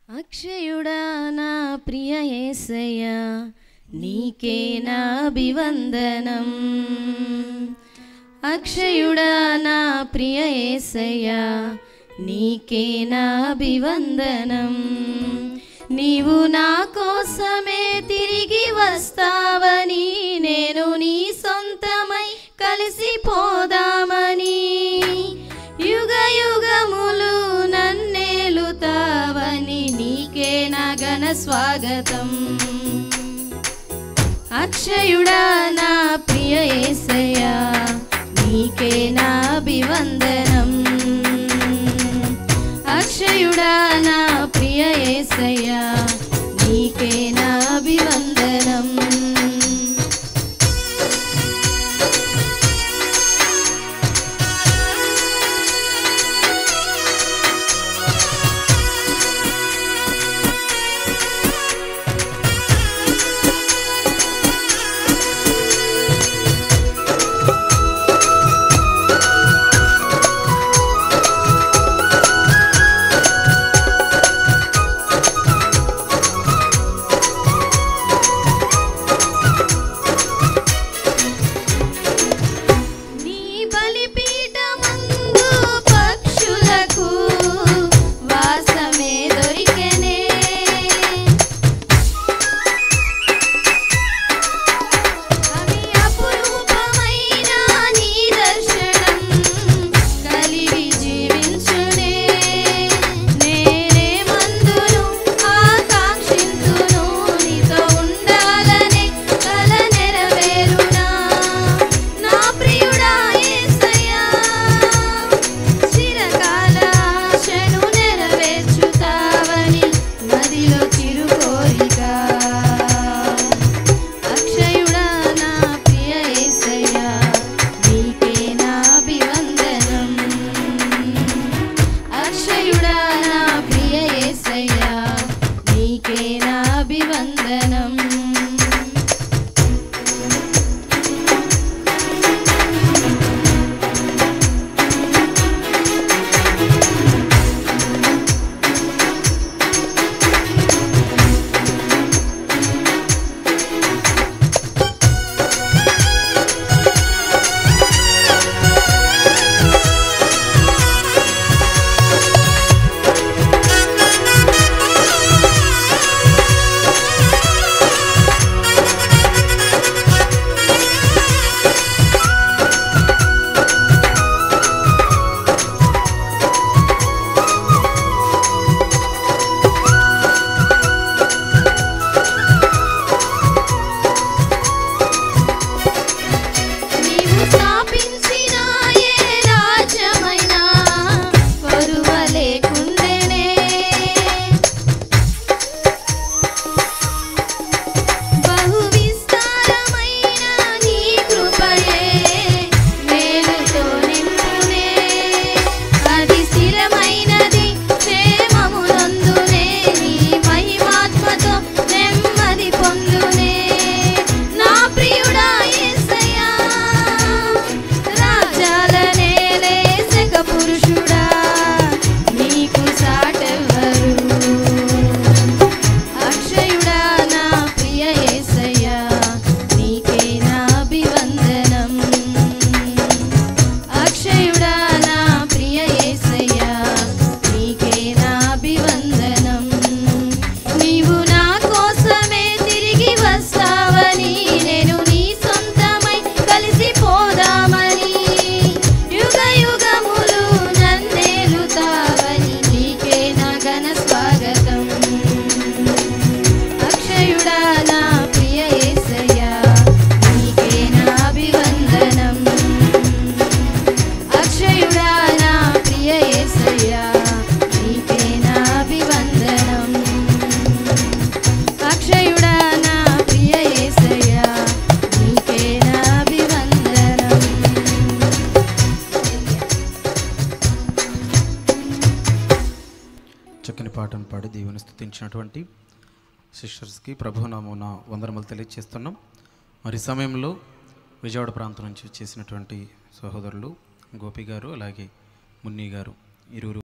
అక్షయుడా నా ప్రియ యేసయ్యా నీకే నా అభివందనం. అక్షయుడా నా ప్రియ యేసయ్యా నీకే నా అభివందనం. నీవు నా కోసమే తిరిగి వస్తావని, నేను నీ సొంతమై కలిసిపోదామని, యుగ యుగములు నన్నేలుతావని నీకే నా ఘన స్వాగతం. అక్షయుడా నా ప్రియ యేసయ్యా నీకే నా అభివందనం. అక్షయుడా నా ప్రియ యేసయ్యా నీకే నా అభివందనం. చక్కని పాటను పాడి దేవుని స్తుతించినటువంటి సిస్టర్స్కి ప్రభునామమున వందనములు తెలియజేస్తున్నాం. మరి సమయంలో విజయవాడ ప్రాంతం నుంచి చేసినటువంటి సహోదరులు గోపి గారు అలాగే మున్ని గారు ఇరువురు